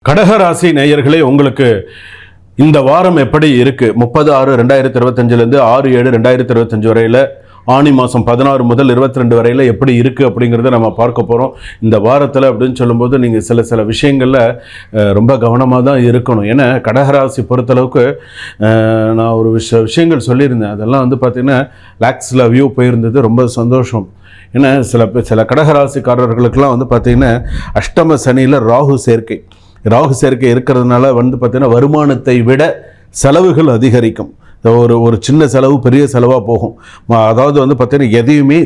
கடகராசி நேயர்களே, உங்களுக்கு இந்த வாரம் எப்படி இருக்கு? 30/6/2025 6/7/2025 வரையில, ஆனி மாதம் 16 முதல் 22 வரையில் எப்படி இருக்குது அப்படிங்கிறத நம்ம பார்க்க போகிறோம். இந்த வாரத்தில் அப்படின்னு சொல்லும்போது நீங்கள் சில விஷயங்களில் ரொம்ப கவனமாக தான் இருக்கணும். ஏன்னா கடகராசி பொறுத்தளவுக்கு நான் ஒரு விஷயங்கள் சொல்லியிருந்தேன். அதெல்லாம் வந்து பார்த்திங்கன்னா லேக்ஸில் வியூ போயிருந்தது. ரொம்ப சந்தோஷம். ஏன்னா சில கடகராசிக்காரர்களுக்கெல்லாம் வந்து பார்த்திங்கன்னா அஷ்டம சனியில் ராகு சேர்க்கை இருக்கிறதுனால வந்து பார்த்திங்கன்னா வருமானத்தை விட செலவுகள் அதிகரிக்கும். ஒரு சின்ன செலவு பெரிய செலவாக போகும். அதாவது வந்து பார்த்திங்கன்னா எதையுமே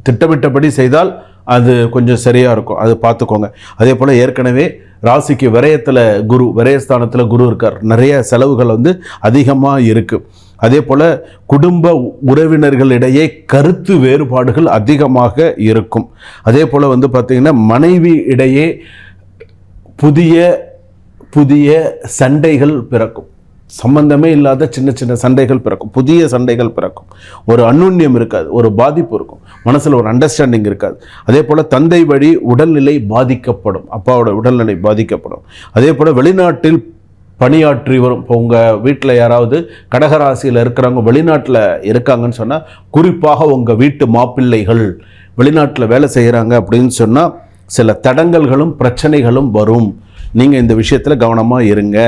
திட்டமிட்டபடி செய்தால் அது கொஞ்சம் சரியாக இருக்கும். அது பார்த்துக்கோங்க. அதே போல் ஏற்கனவே ராசிக்கு விரயஸ்தானத்தில் குரு இருக்கார். நிறைய செலவுகள் வந்து அதிகமாக இருக்குது. அதே போல் குடும்ப உறவினர்களிடையே கருத்து வேறுபாடுகள் அதிகமாக இருக்கும். அதே போல் வந்து பார்த்திங்கன்னா மனைவி இடையே புதிய சண்டைகள் பிறக்கும். சம்பந்தமே இல்லாத சின்ன சண்டைகள் பிறக்கும். புதிய சண்டைகள் பிறக்கும். ஒரு அந்யுன்யம் இருக்காது. ஒரு பாதிப்பு இருக்கும். மனசில் ஒரு அண்டர்ஸ்டாண்டிங் இருக்காது. அதே போல் தந்தை வழி உடல்நிலை பாதிக்கப்படும். அப்பாவோட உடல்நிலை பாதிக்கப்படும். அதே போல் வெளிநாட்டில் பணியாற்றி வரும். இப்போ உங்கள் வீட்டில் யாராவது கடகராசியில் இருக்கிறவங்க வெளிநாட்டில் இருக்காங்கன்னு சொன்னால், குறிப்பாக உங்கள் வீட்டு மாப்பிள்ளைகள் வெளிநாட்டில் வேலை செய்கிறாங்க அப்படின்னு சொன்னால் சில தடங்கல்களும் பிரச்சனைகளும் வரும். நீங்கள் இந்த விஷயத்தில் கவனமாக இருங்க.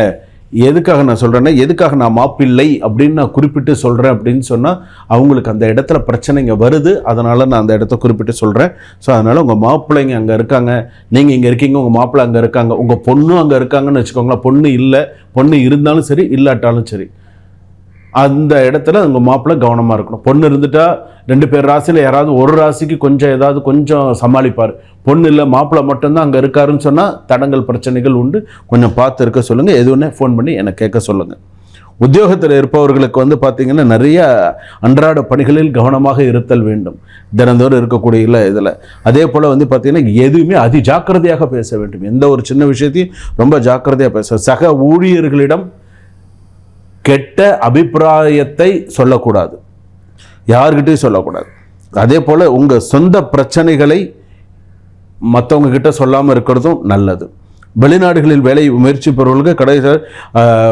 எதுக்காக நான் சொல்கிறேன்னா, எதுக்காக நான் மாப்பிள்ளை அப்படின்னு நான் குறிப்பிட்டு சொல்கிறேன் அப்படின்னு சொன்னால், அவங்களுக்கு அந்த இடத்துல பிரச்சனைங்க வருது. அதனால் நான் அந்த இடத்த குறிப்பிட்டு சொல்கிறேன். ஸோ அதனால் உங்கள் மாப்பிள்ளைங்க அங்கே இருக்காங்க, நீங்கள் இங்கே இருக்கீங்க, உங்கள் மாப்பிள்ளை அங்கே இருக்காங்க, உங்கள் பொண்ணும் அங்கே இருக்காங்கன்னு வச்சுக்கோங்களேன். பொண்ணு இருந்தாலும் சரி, இல்லாட்டாலும் சரி, அந்த இடத்துல உங்கள் மாப்பிள்ளை கவனமாக இருக்கணும். பொண்ணு இருந்துட்டா 2 பேர் ராசியில் யாராவது ஒரு ராசிக்கு கொஞ்சம் சமாளிப்பார். பொண்ணு இல்லை, மாப்பிள்ளை மட்டும்தான் அங்கே இருக்காருன்னு சொன்னால் தடங்கள் பிரச்சனைகள் உண்டு. கொஞ்சம் பார்த்து இருக்க சொல்லுங்கள். எதுவுன்னே ஃபோன் பண்ணி என்னை கேட்க சொல்லுங்கள். உத்தியோகத்தில் இருப்பவர்களுக்கு வந்து பார்த்திங்கன்னா நிறைய அன்றாட பணிகளில் கவனமாக இருத்தல் வேண்டும். தினந்தோறும் இருக்கக்கூடிய இதில் அதே போல் வந்து பார்த்திங்கன்னா எதுவுமே அதி ஜாக்கிரதையாக பேச வேண்டும். எந்த ஒரு சின்ன விஷயத்தையும் ரொம்ப ஜாக்கிரதையாக பேச. சக ஊழியர்களிடம் கெட்ட அபிப்பிராயத்தை சொல்லக்கூடாது. யார்கிட்டையும் சொல்லக்கூடாது. அதே போல் உங்கள் சொந்த பிரச்சனைகளை மற்றவங்க கிட்ட சொல்லாமல் இருக்கிறதும் நல்லது. வெளிநாடுகளில் வேலை முயற்சி பெறுவர்களுக்கு கடைசியில்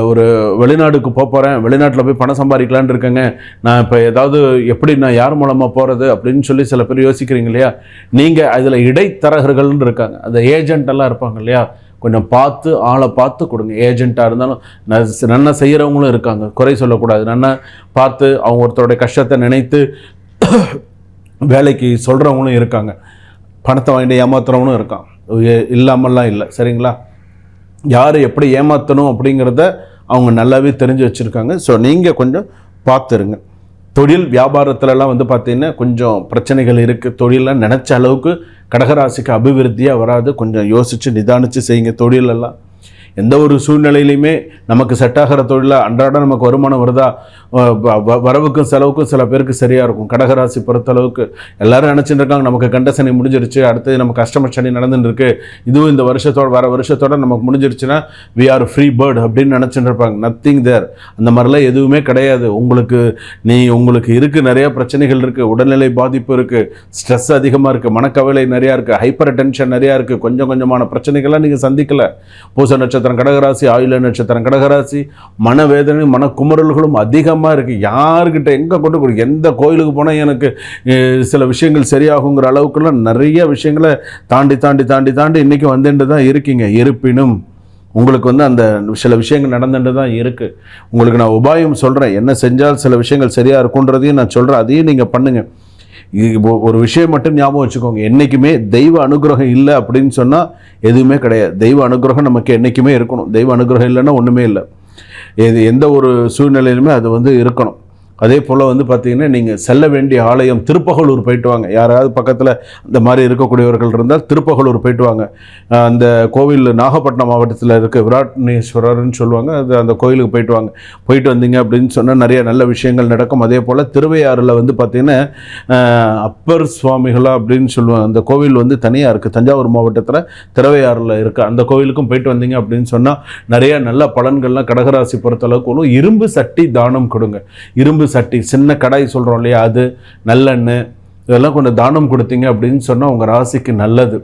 ஒரு வெளிநாடுக்கு போகிறேன், வெளிநாட்டில் போய் பணம் சம்பாதிக்கலான்னு இருக்கேங்க, நான் இப்போ ஏதாவது எப்படி நான் யார் மூலமாக போகிறது அப்படின்னு சொல்லி சில பேர் யோசிக்கிறீங்க இல்லையா? நீங்கள் அதில் இடைத்தரகர்கள்னு இருக்காங்க. அந்த ஏஜென்ட்டெல்லாம் இருப்பாங்க இல்லையா? கொஞ்சம் ஆளை பார்த்து கொடுங்க. ஏஜென்ட்டாக இருந்தாலும் நன்னா செய்கிறவங்களும் இருக்காங்க, குறை சொல்லக்கூடாது. நன்னா பார்த்து அவங்க ஒருத்தருடைய கஷ்டத்தை நினைத்து வேலைக்கு சொல்கிறவங்களும் இருக்காங்க. பணத்தை வாங்கிட்டு ஏமாத்துறவனும் இருக்கான். இல்லாமல்லாம் இல்லை. சரிங்களா? யார் எப்படி ஏமாற்றணும் அப்படிங்கிறத அவங்க நல்லாவே தெரிஞ்சு வச்சுருக்காங்க. ஸோ நீங்கள் கொஞ்சம் பார்த்துருங்க. தொழில் வியாபாரத்துலலாம் வந்து பார்த்திங்கன்னா கொஞ்சம் பிரச்சனைகள் இருக்குது. தொழிலெலாம் நினச்ச அளவுக்கு கடகராசிக்கு அபிவிருத்தியாக வராது. கொஞ்சம் யோசித்து நிதானித்து செய்யுங்க. தொழிலெல்லாம் எந்த ஒரு சூழ்நிலையிலையுமே நமக்கு செட் ஆகிற தொழிலில் அன்றாடம் நமக்கு வருமானம் வருதா, வரவுக்கும் செலவுக்கும் சில பேருக்கு சரியாக இருக்கும். கடகராசி பொறுத்தளவுக்கு எல்லோரும் நினச்சிட்டு இருக்காங்க நமக்கு கண்ட சனி முடிஞ்சிருச்சு, அடுத்தது நமக்கு கஷ்டம சனி நடந்துட்டு இருக்கு, இதுவும் இந்த வர வருஷத்தோட நமக்கு முடிஞ்சிருச்சுன்னா வி ஆர் ஃப்ரீ பேர்ட் அப்படின்னு நினச்சிட்டு இருப்பாங்க. Nothing there. அந்த மாதிரிலாம் எதுவுமே கிடையாது. உங்களுக்கு இருக்குது, நிறைய பிரச்சனைகள் இருக்குது, உடல்நிலை பாதிப்பு இருக்குது, ஸ்ட்ரெஸ் அதிகமாக இருக்குது, மனக்கவலை நிறையா இருக்குது, ஹைப்பர் டென்ஷன் நிறையா இருக்குது, கொஞ்சமான பிரச்சனைகள்லாம் நீங்கள் சந்திக்கலை. பூச நட்சத்திரம் கடகராசி, ஆயுள நட்சத்திரம் கடகராசி, மனவேதனை மனக்குமரல்களும் அதிகமாக இருக்குது. யார்கிட்ட எங்கே கொண்டு கொடுக்க, எந்த கோயிலுக்கு போனால் எனக்கு சில விஷயங்கள் சரியாகுங்கிற அளவுக்குலாம் நிறைய விஷயங்களை தாண்டி இன்றைக்கி வந்துட்டு தான் இருக்கீங்க. இருப்பினும் உங்களுக்கு வந்து அந்த சில விஷயங்கள் நடந்துட்டு தான் இருக்குது. உங்களுக்கு நான் உபாயம் சொல்கிறேன், என்ன செஞ்சால் சில விஷயங்கள் சரியாக இருக்குன்றதையும் நான் சொல்கிறேன். அதையும் நீங்கள் பண்ணுங்கள். ஒரு விஷயம் மட்டும் ஞாபகம் வச்சுக்கோங்க, என்றைக்குமே தெய்வ அனுகிரகம் இல்லை அப்படின்னு சொன்னால் எதுவுமே கிடையாது. தெய்வ அனுகிரகம் நமக்கு என்றைக்குமே இருக்கணும். தெய்வ அனுகிரகம் இல்லைன்னா ஒன்றுமே இல்லை. எந்த ஒரு சூழ்நிலையிலுமே அது வந்து இருக்கணும். அதே போல் வந்து பார்த்திங்கன்னா நீங்கள் செல்ல வேண்டிய ஆலயம் திருப்பகலூர் போயிட்டு வாங்க. யாராவது பக்கத்தில் இந்த மாதிரி இருக்கக்கூடியவர்கள் இருந்தால் திருப்பகலூர் போயிட்டு வாங்க. அந்த கோவில் நாகப்பட்டினம் மாவட்டத்தில் இருக்க விராட்னேஸ்வரர்னு சொல்லுவாங்க. அந்த கோயிலுக்கு போயிட்டு வாங்க. போயிட்டு வந்தீங்க அப்படின்னு சொன்னால் நிறைய நல்ல விஷயங்கள் நடக்கும். அதே போல் திருவையாறில் வந்து பார்த்திங்கன்னா அப்பர் சுவாமிகளா அப்படின்னு சொல்லுவாங்க. அந்த கோவில் வந்து தனியாக இருக்குது. தஞ்சாவூர் மாவட்டத்தில் திருவையாறில் இருக்குது. அந்த கோவிலுக்கும் போயிட்டு வந்தீங்க அப்படின்னு சொன்னால் நிறைய நல்ல பலன்கள்லாம் கடகராசி பொறுத்தளவுக்கு ஒன்றும். இரும்பு சட்டி தானம் கொடுங்க. இரும்பு சட்டி, சின்ன கடாய் சொல்கிறோம் இல்லையா, அது நல்லெண்ணெய், இதெல்லாம் கொஞ்சம் தானம் கொடுத்தீங்க அப்படின்னு சொன்னால் உங்கள் ராசிக்கு நல்லது.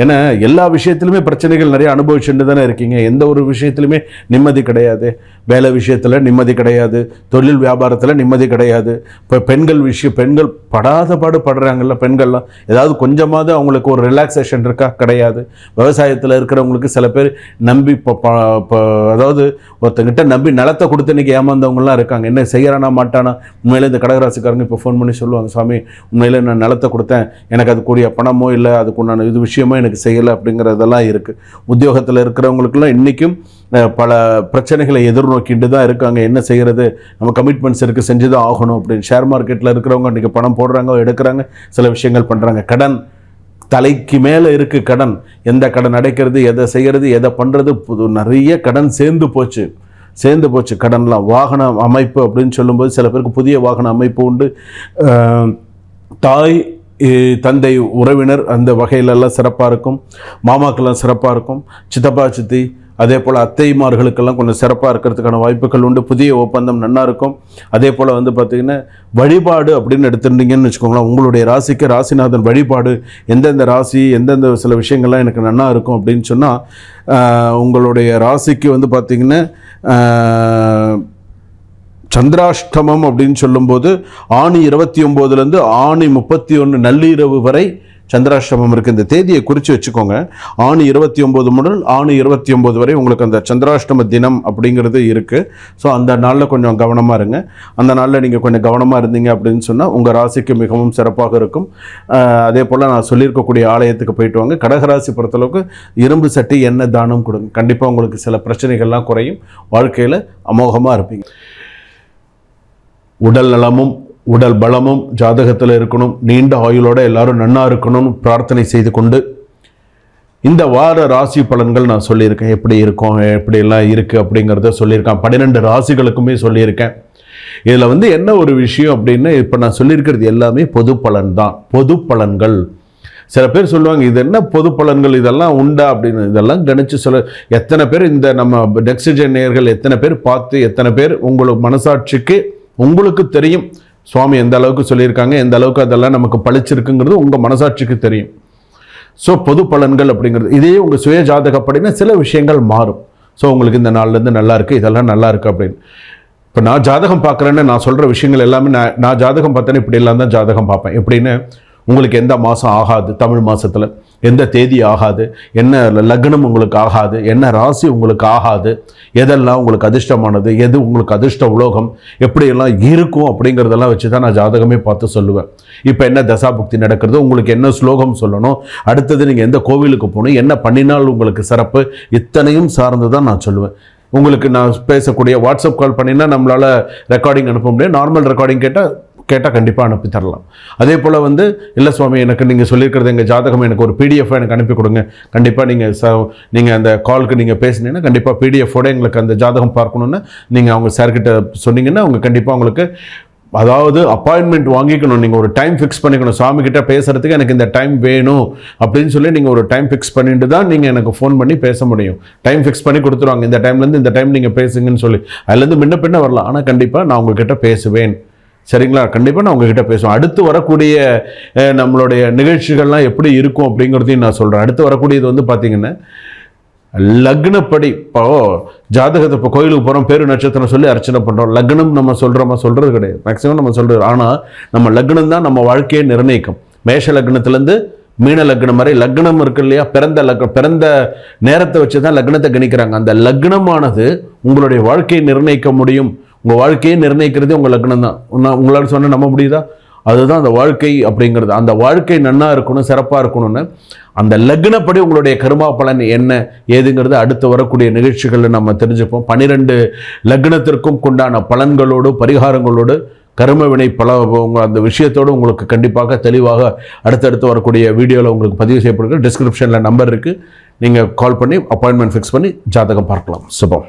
ஏன்னா எல்லா விஷயத்திலுமே பிரச்சனைகள் நிறைய அனுபவிச்சுட்டு தானே இருக்கீங்க. எந்த ஒரு விஷயத்திலுமே நிம்மதி கிடையாது. வேலை விஷயத்தில் நிம்மதி கிடையாது, தொழில் வியாபாரத்தில் நிம்மதி கிடையாது. இப்போ பெண்கள் படாத பாடு படுறாங்கல்ல. பெண்கள்லாம் ஏதாவது கொஞ்சமாவது அவங்களுக்கு ஒரு ரிலாக்ஸேஷன் இருக்கா? கிடையாது. விவசாயத்தில் இருக்கிறவங்களுக்கு சில பேர் நம்பி அதாவது ஒருத்தங்கிட்ட நம்பி நிலத்தை கொடுத்து இன்றைக்கி ஏமாந்தவங்களாம் இருக்காங்க. என்ன செய்கிறானா மாட்டானா. உண்மையிலே இந்த கடகராசிக்காரங்க இப்போ ஃபோன் பண்ணி சொல்லுவாங்க, சுவாமி உண்மையிலே நான் நிலத்தை கொடுத்தேன், எனக்கு அதுக்குரிய பணமோ இல்லை அதுக்குண்டான இது விஷயமோ எனக்கு செய்யலை அப்படிங்கிறதெல்லாம் இருக்குது. உத்தியோகத்தில் இருக்கிறவங்களுக்கெல்லாம் இன்றைக்கும் பல பிரச்சனைகளை எதிர்நோக்கிட்டு தான் இருக்காங்க. என்ன செய்கிறது, நம்ம கமிட்மெண்ட்ஸ் இருக்குது, செஞ்சு தான் ஆகணும் அப்படின்னு. ஷேர் மார்க்கெட்டில் இருக்கிறவங்க இன்றைக்கி பணம் போடுறாங்க, எடுக்கிறாங்க, சில விஷயங்கள் பண்ணுறாங்க. கடன் தலைக்கு மேலே இருக்குது. கடன், எந்த கடன் அடைக்கிறது, எதை செய்கிறது, எதை பண்ணுறது, நிறைய கடன் சேர்ந்து போச்சு கடன்லாம். வாகன அமைப்பு அப்படின்னு சொல்லும்போது சில பேருக்கு புதிய வாகன அமைப்பு உண்டு. தாய் தந்தை உறவினர் அந்த வகையிலெல்லாம் சிறப்பாக இருக்கும். மாமாக்கெல்லாம் சிறப்பாக இருக்கும். சித்தப்பா சித்தி அதே போல் அத்தைமார்களுக்கெல்லாம் கொஞ்சம் சிறப்பாக இருக்கிறதுக்கான வாய்ப்புகள் உண்டு. புதிய ஒப்பந்தம் நல்லா இருக்கும். அதே போல் வந்து பார்த்திங்கன்னா வழிபாடு அப்படின்னு எடுத்துருந்தீங்கன்னு வச்சுக்கோங்களேன், உங்களுடைய ராசிக்கு ராசிநாதன் வழிபாடு எந்தெந்த ராசி எந்தெந்த சில விஷயங்கள்லாம் எனக்கு நல்லா இருக்கும் அப்படின்னு சொன்னால், உங்களுடைய ராசிக்கு வந்து பார்த்திங்கன்னா சந்திராஷ்டமம் அப்படின்னு சொல்லும்போது ஆணி 29 ஆணி 31 நள்ளிரவு வரை சந்திராஷ்டமம் இருக்குது. இந்த தேதியை குறித்து வச்சுக்கோங்க. ஆணி 29 முதல் ஆணி 29 வரை உங்களுக்கு அந்த சந்திராஷ்டம தினம் அப்படிங்கிறது இருக்குது. ஸோ அந்த நாளில் கொஞ்சம் கவனமாக இருங்க. அந்த நாளில் நீங்கள் கொஞ்சம் கவனமாக இருந்தீங்க அப்படின்னு சொன்னால் உங்கள் ராசிக்கு மிகவும் சிறப்பாக இருக்கும். அதே போல் நான் சொல்லியிருக்கக்கூடிய ஆலயத்துக்கு போயிட்டு வாங்க. கடகராசி பொறுத்தளவுக்கு இரும்பு சட்டி எண்ணெய் தானம் கொடுங்க. கண்டிப்பாக உங்களுக்கு சில பிரச்சனைகள்லாம் குறையும். வாழ்க்கையில் அமோகமாக இருப்பீங்க. உடல் நலமும் உடல் பலமும் ஜாதகத்தில் இருக்கணும். நீண்ட ஆயுளோட எல்லாரும் நன்னா இருக்கணும்னு பிரார்த்தனை செய்து கொண்டு இந்த வார ராசி பலன்கள் நான் சொல்லியிருக்கேன். எப்படி இருக்கும், எப்படியெல்லாம் இருக்குது அப்படிங்கிறத சொல்லியிருக்கேன். 12 ராசிகளுக்குமே சொல்லியிருக்கேன். இதில் வந்து என்ன ஒரு விஷயம் அப்படின்னு, இப்போ நான் சொல்லியிருக்கிறது எல்லாமே பொது பலன் தான். பொது பலன்கள். சில பேர் சொல்லுவாங்க, இது என்ன பொது பலன்கள், இதெல்லாம் உண்டா அப்படின்னு. இதெல்லாம் கணிச்சு சொல்ல எத்தனை பேர் இந்த நம்ம நெக்ஸ்ட் ஜென் நேயர்கள் எத்தனை பேர் பார்த்து, எத்தனை பேர் உங்களுக்கு மனசாட்சிக்கு உங்களுக்கு தெரியும் சுவாமி எந்த அளவுக்கு சொல்லியிருக்காங்க, எந்த அளவுக்கு அதெல்லாம் நமக்கு பழிச்சிருக்குங்கிறது உங்கள் மனசாட்சிக்கு தெரியும். ஸோ பொது பலன்கள் அப்படிங்கிறது இதே உங்கள் சுய ஜாதகப்படினா சில விஷயங்கள் மாறும். ஸோ உங்களுக்கு இந்த நாள்லேருந்து நல்லா இருக்குது, இதெல்லாம் நல்லா இருக்குது அப்படின்னு. இப்போ நான் ஜாதகம் பார்க்குறேன்னு நான் சொல்கிற விஷயங்கள் எல்லாமே நான் ஜாதகம் பார்த்தேன்னு இப்படி எல்லாம் தான் ஜாதகம் பார்ப்பேன். எப்படின்னு, உங்களுக்கு எந்த மாதம் ஆகாது, தமிழ் மாதத்தில் எந்த தேதி ஆகாது, என்ன லக்னம் உங்களுக்கு ஆகாது, என்ன ராசி உங்களுக்கு ஆகாது, எதெல்லாம் உங்களுக்கு அதிர்ஷ்டமானது, எது உங்களுக்கு அதிர்ஷ்ட உலோகம், எப்படியெல்லாம் இருக்கும் அப்படிங்கிறதெல்லாம் வச்சு தான் நான் ஜாதகமே பார்த்து சொல்லுவேன். இப்போ என்ன தசாபுக்தி நடக்கிறது, உங்களுக்கு என்ன ஸ்லோகம் சொல்லணும், அடுத்தது நீங்கள் எந்த கோவிலுக்கு போகணும், என்ன பண்ணினால் உங்களுக்கு சிறப்பு, இத்தனையும் சார்ந்து தான் நான் சொல்லுவேன். உங்களுக்கு நான் பேசக்கூடிய வாட்ஸ்அப் கால் பண்ணினா நம்மளால் ரெக்கார்டிங் அனுப்ப முடியாது. நார்மல் ரெக்கார்டிங் கேட்டால் கண்டிப்பாக அனுப்பி தரலாம். அதே போல் வந்து இல்லை சுவாமி எனக்கு நீங்கள் சொல்லியிருக்கிறது எங்கள் ஜாதகம் எனக்கு ஒரு PDF எனக்கு அனுப்பி கொடுங்க. கண்டிப்பாக நீங்கள் அந்த காலுக்கு நீங்கள் பேசினீங்கன்னா கண்டிப்பாக PDFோட எங்களுக்கு அந்த ஜாதகம் பார்க்கணுன்னு நீங்கள் அவங்க சார்கிட்ட சொன்னீங்கன்னா அவங்க கண்டிப்பாக உங்களுக்கு, அதாவது அப்பாயின்மெண்ட் வாங்கிக்கணும். நீங்கள் ஒரு டைம் ஃபிக்ஸ் பண்ணிக்கணும். சாமிக்கிட்ட பேசுகிறதுக்கு எனக்கு இந்த டைம் வேணும் அப்படின்னு சொல்லி நீங்கள் ஒரு டைம் ஃபிக்ஸ் பண்ணிட்டு தான் நீங்கள் எனக்கு ஃபோன் பண்ணி பேச முடியும். டைம் ஃபிக்ஸ் பண்ணி கொடுத்துருவாங்க, இந்த டைம்லேருந்து இந்த டைம் நீங்கள் பேசுங்கன்னு சொல்லி. அதுலேருந்து முன்ன பின்ன வரலாம், ஆனால் கண்டிப்பாக நான் உங்ககிட்ட பேசுவேன். சரிங்களா? கண்டிப்பாக நான் உங்ககிட்ட பேசுவேன். அடுத்து வரக்கூடிய நம்மளுடைய நிகழ்ச்சிகள்லாம் எப்படி இருக்கும் அப்படிங்கிறதையும் நான் சொல்கிறேன். அடுத்து வரக்கூடியது வந்து பார்த்திங்கன்னா லக்னப்படி. இப்போ ஜாதகத்தை இப்போ கோயிலுக்கு போகிறோம், பேரு நட்சத்திரம் சொல்லி அர்ச்சனை பண்ணுறோம். லக்னம் நம்ம சொல்கிறது கிடையாது, மேக்ஸிமம் நம்ம சொல்கிறது. ஆனால் நம்ம லக்னம் தான் நம்ம வாழ்க்கையை நிர்ணயிக்கும். மேஷ லக்னத்துலேருந்து மீன லக்னம் வரை லக்னம் இருக்கு இல்லையா, பிறந்த நேரத்தை வச்சு தான் லக்னத்தை கணிக்கிறாங்க. அந்த லக்னமானது உங்களுடைய வாழ்க்கையை நிர்ணயிக்க முடியும். உங்கள் வாழ்க்கையை நிர்ணயிக்கிறதே உங்கள் லக்னம் தான். உங்களால் சொன்ன நம்ப முடியுதா? அதுதான் அந்த வாழ்க்கை அப்படிங்கிறது. அந்த வாழ்க்கை நன்னா இருக்கணும், சிறப்பாக இருக்கணும்னு அந்த லக்னப்படி உங்களுடைய கர்மா பலன் என்ன ஏதுங்கிறது அடுத்து வரக்கூடிய நிகழ்ச்சிகளில் நம்ம தெரிஞ்சுப்போம். 12 லக்னத்திற்கும் உண்டான பலன்களோடு பரிகாரங்களோடு கர்ம வினை அந்த விஷயத்தோடு உங்களுக்கு கண்டிப்பாக தெளிவாக அடுத்தடுத்து வரக்கூடிய வீடியோவில் உங்களுக்கு பதிவு செய்யப்படுகிறது. டிஸ்கிரிப்ஷனில் நம்பர் இருக்குது, நீங்கள் கால் பண்ணி அப்பாயின்மெண்ட் ஃபிக்ஸ் பண்ணி ஜாதகம் பார்க்கலாம். சுபம்.